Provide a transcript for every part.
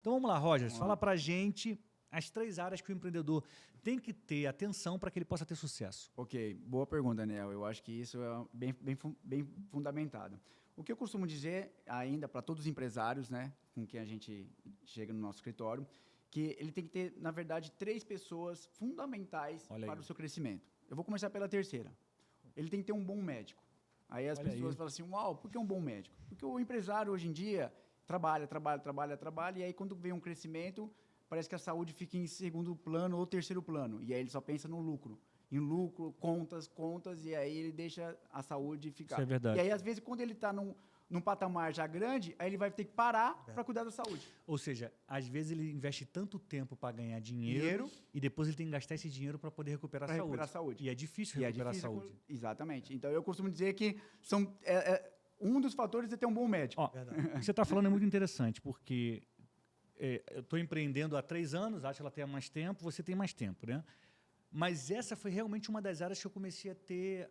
Então vamos lá, Rogers, fala pra gente as 3 áreas que o empreendedor tem que ter atenção para que ele possa ter sucesso. Ok, boa pergunta, Daniel. Eu acho que isso é bem fundamentado. O que eu costumo dizer ainda para todos os empresários, né, com quem a gente chega no nosso escritório, que ele tem que ter, na verdade, 3 pessoas fundamentais para o seu crescimento. Eu vou começar pela terceira. Ele tem que ter um bom médico. Aí as pessoas falam assim, uau, por que um bom médico? Porque o empresário, hoje em dia, trabalha, e aí quando vem um crescimento, parece que a saúde fica em segundo plano ou terceiro plano. E aí ele só pensa no lucro. Em lucro, contas, e aí ele deixa a saúde ficar. Isso é verdade. E aí, às vezes, quando ele está num patamar já grande, aí ele vai ter que parar para cuidar da saúde. Ou seja, às vezes ele investe tanto tempo para ganhar dinheiro e depois ele tem que gastar esse dinheiro para poder recuperar a saúde. E é difícil recuperar a saúde. Exatamente. Então, eu costumo dizer que são, um dos fatores é ter um bom médico. Ó, o que você está falando é muito interessante, porque eu estou empreendendo há 3 anos, acho que ela tem mais tempo, você tem mais tempo, né? Mas essa foi realmente uma das áreas que eu comecei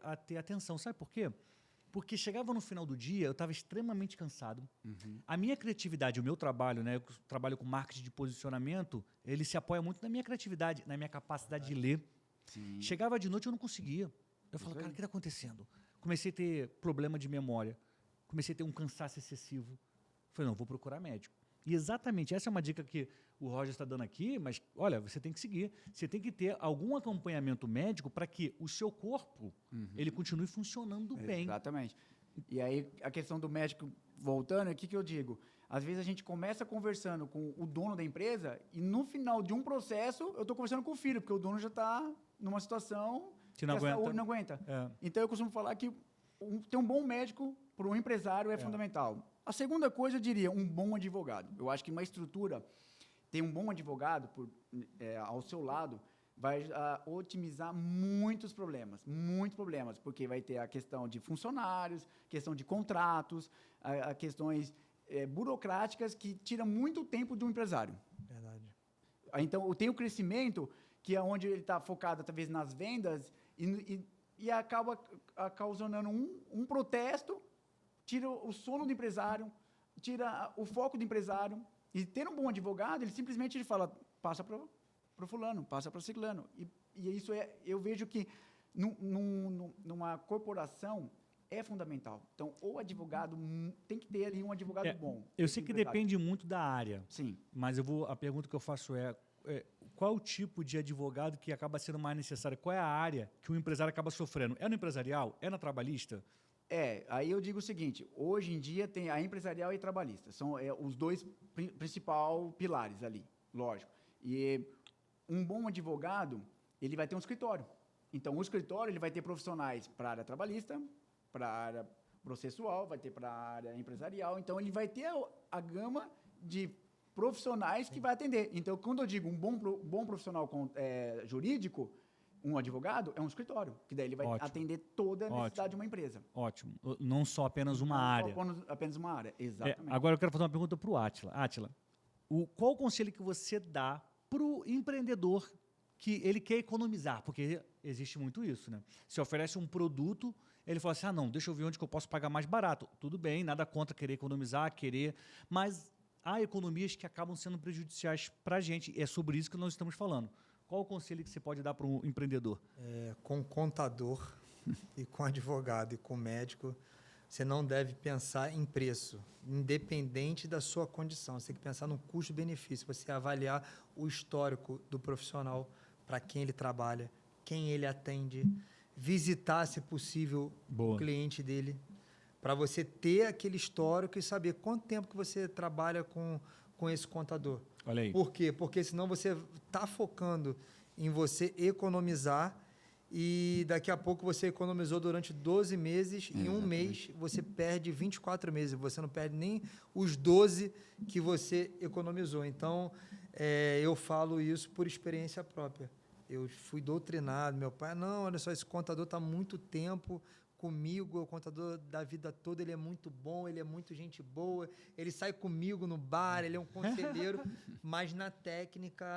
a ter atenção. Sabe por quê? Porque chegava no final do dia, eu estava extremamente cansado. A minha criatividade, o meu trabalho, né, eu trabalho com marketing de posicionamento, ele se apoia muito na minha criatividade, na minha capacidade de ler. Sim. Chegava de noite, eu não conseguia. Eu falava, cara, o que está acontecendo? Comecei a ter problema de memória, comecei a ter um cansaço excessivo. Falei, não, vou procurar médico. E exatamente, essa é uma dica que o Roger está dando aqui, mas, olha, você tem que seguir. Você tem que ter algum acompanhamento médico para que o seu corpo ele continue funcionando bem. Exatamente. E aí, a questão do médico, voltando, o que eu digo? Às vezes a gente começa conversando com o dono da empresa e no final de um processo eu estou conversando com o filho, porque o dono já está numa situação que a saúde não aguenta. Então, eu costumo falar que ter um bom médico para um empresário é fundamental. A segunda coisa, eu diria, um bom advogado. Eu acho que uma estrutura, ter um bom advogado ao seu lado, vai otimizar muitos problemas, porque vai ter a questão de funcionários, questão de contratos, a questões burocráticas que tiram muito tempo do empresário. Verdade. Então, tem o crescimento, que é onde ele está focado, talvez, nas vendas, e acaba causando um protesto, tira o sono do empresário, tira o foco do empresário. E ter um bom advogado, ele simplesmente fala, passa para o fulano, passa para o ciclano. E isso eu vejo que numa corporação é fundamental. Então, o advogado tem que ter ali um advogado bom. Eu sei que depende muito da área. Sim. Mas a pergunta que eu faço qual o tipo de advogado que acaba sendo mais necessário? Qual é a área que o empresário acaba sofrendo? É no empresarial? É na trabalhista? Aí eu digo o seguinte, hoje em dia tem a empresarial e a trabalhista, são os 2 principais pilares ali, lógico. E um bom advogado, ele vai ter um escritório. Então, o escritório ele vai ter profissionais para a área trabalhista, para a área processual, vai ter para a área empresarial. Então, ele vai ter a gama de profissionais que vai atender. Então, quando eu digo um bom profissional jurídico, um advogado é um escritório, que daí ele vai atender toda a necessidade de uma empresa. Ótimo. Não só apenas uma área. Apenas uma área, exatamente. Agora eu quero fazer uma pergunta para o Átila. Átila, qual o conselho que você dá para o empreendedor que ele quer economizar? Porque existe muito isso, né? Se oferece um produto, ele fala assim, não, deixa eu ver onde que eu posso pagar mais barato. Tudo bem, nada contra querer economizar, mas há economias que acabam sendo prejudiciais para a gente. É sobre isso que nós estamos falando. Qual o conselho que você pode dar para um empreendedor? Com contador e com advogado e com médico, você não deve pensar em preço, independente da sua condição. Você tem que pensar no custo-benefício, você avaliar o histórico do profissional, para quem ele trabalha, quem ele atende, visitar, se possível, o cliente dele, para você ter aquele histórico e saber quanto tempo que você trabalha com esse contador. Olha aí. Por quê? Porque senão você está focando em você economizar e daqui a pouco você economizou durante 12 meses, em um mês você perde 24 meses, você não perde nem os 12 que você economizou. Então, eu falo isso por experiência própria. Eu fui doutrinado, meu pai, não, olha só, esse contador está há muito tempo comigo, o contador da vida toda, ele é muito bom, ele é muito gente boa, ele sai comigo no bar, ele é um conselheiro, mas na técnica,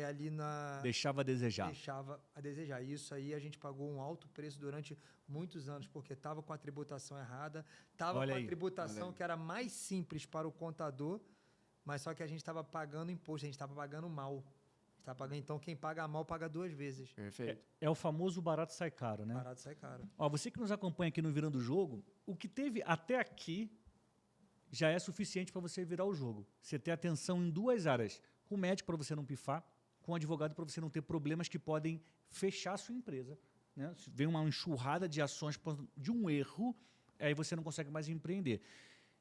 ali na... Deixava a desejar. Deixava a desejar. Isso aí a gente pagou um alto preço durante muitos anos, porque estava com a tributação errada, estava com a tributação que era mais simples para o contador, mas só que a gente estava pagando imposto, a gente estava pagando mal. Então, quem paga mal, paga 2 vezes. Perfeito. É o famoso barato sai caro, né? Barato sai caro. Ó, você que nos acompanha aqui no Virando o Jogo, o que teve até aqui já é suficiente para você virar o jogo. Você ter atenção em 2 áreas. Com o médico para você não pifar, com o advogado para você não ter problemas que podem fechar a sua empresa. Né? Se vem uma enxurrada de ações de um erro, aí você não consegue mais empreender.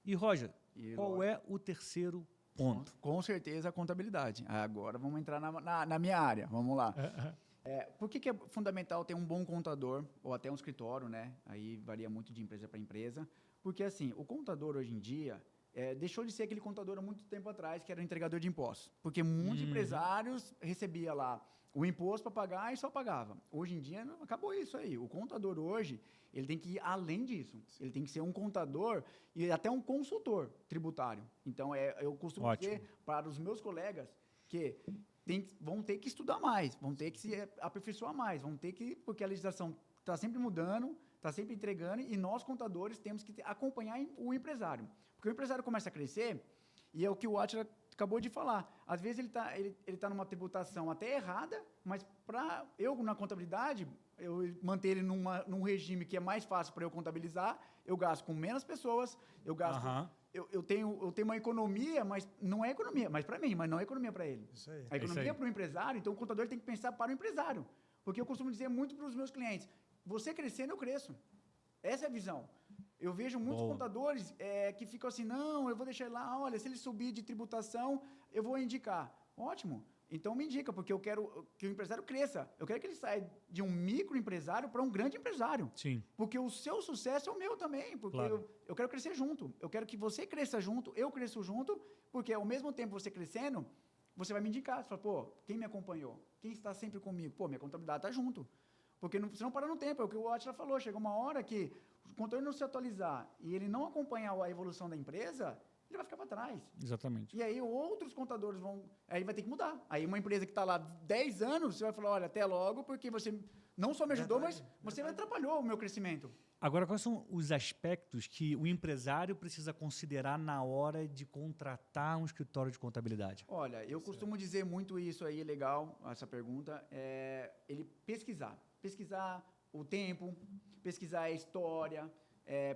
E, Roger, qual é o terceiro ponto? Com certeza a contabilidade. Agora vamos entrar na minha área. Vamos lá. Por que é fundamental ter um bom contador ou até um escritório, né? Aí varia muito de empresa para empresa. Porque, assim, o contador hoje em dia deixou de ser aquele contador há muito tempo atrás, que era o entregador de impostos. Porque muitos empresários recebiam lá o imposto para pagar e só pagava. Hoje em dia, não, acabou isso aí. O contador hoje, ele tem que ir além disso. Ele tem que ser um contador e até um consultor tributário. Então, eu costumo dizer para os meus colegas que vão ter que estudar mais, vão ter que se aperfeiçoar mais, porque a legislação está sempre mudando, está sempre entregando, e nós, contadores, temos que acompanhar o empresário. Porque o empresário começa a crescer, e é o que o Átila acabou de falar. Às vezes ele tá numa tributação até errada, mas para eu, na contabilidade, eu manter ele num regime que é mais fácil para eu contabilizar, eu gasto com menos pessoas, eu gasto... Eu tenho uma economia, mas não é economia, mas para mim, mas não é economia para ele. Isso aí. A economia é para o empresário, então o contador tem que pensar para o empresário. Porque eu costumo dizer muito para os meus clientes, você crescendo, eu cresço. Essa é a visão. Eu vejo muitos contadores que ficam assim, não, eu vou deixar ele lá, olha, se ele subir de tributação, eu vou indicar. Ótimo. Então me indica, porque eu quero que o empresário cresça. Eu quero que ele saia de um microempresário para um grande empresário. Sim. Porque o seu sucesso é o meu também. Porque eu quero crescer junto. Eu quero que você cresça junto, eu cresço junto, porque ao mesmo tempo você crescendo, você vai me indicar. Você fala, pô, quem me acompanhou? Quem está sempre comigo? Pô, minha contabilidade está junto. Porque você não para no tempo, é o que o Átila falou. Chega uma hora que o contador não se atualizar e ele não acompanhar a evolução da empresa, ele vai ficar para trás. Exatamente. E aí outros contadores aí vai ter que mudar. Aí uma empresa que está lá 10 anos, você vai falar, olha, até logo, porque você não só me ajudou, mas você atrapalhou o meu crescimento. Agora, quais são os aspectos que o empresário precisa considerar na hora de contratar um escritório de contabilidade? Olha, eu costumo dizer muito isso aí, legal, essa pergunta, ele pesquisar o tempo, pesquisar a história,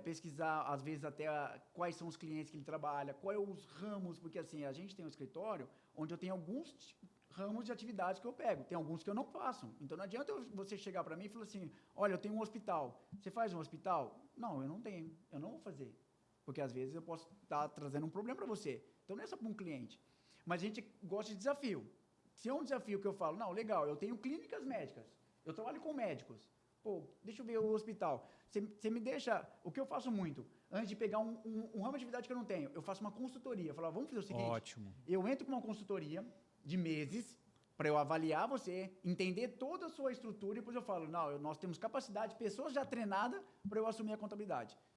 pesquisar, às vezes, até quais são os clientes que ele trabalha, quais os ramos, porque assim, a gente tem um escritório onde eu tenho alguns ramos de atividades que eu pego, tem alguns que eu não faço. Então, não adianta você chegar para mim e falar assim, olha, eu tenho um hospital, você faz um hospital? Não, eu não tenho, eu não vou fazer, porque às vezes eu posso estar trazendo um problema para você. Então, não é só para um cliente. Mas a gente gosta de desafio. Se é um desafio que eu falo, não, legal, eu tenho clínicas médicas, eu trabalho com médicos, pô, deixa eu ver o hospital. Você me deixa... O que eu faço muito, antes de pegar um ramo de atividade que eu não tenho, eu faço uma consultoria. Eu falo, vamos fazer o seguinte. Ótimo. Eu entro com uma consultoria de meses para eu avaliar você, entender toda a sua estrutura e depois eu falo, não, nós temos capacidade, pessoas já treinadas para eu assumir a contabilidade.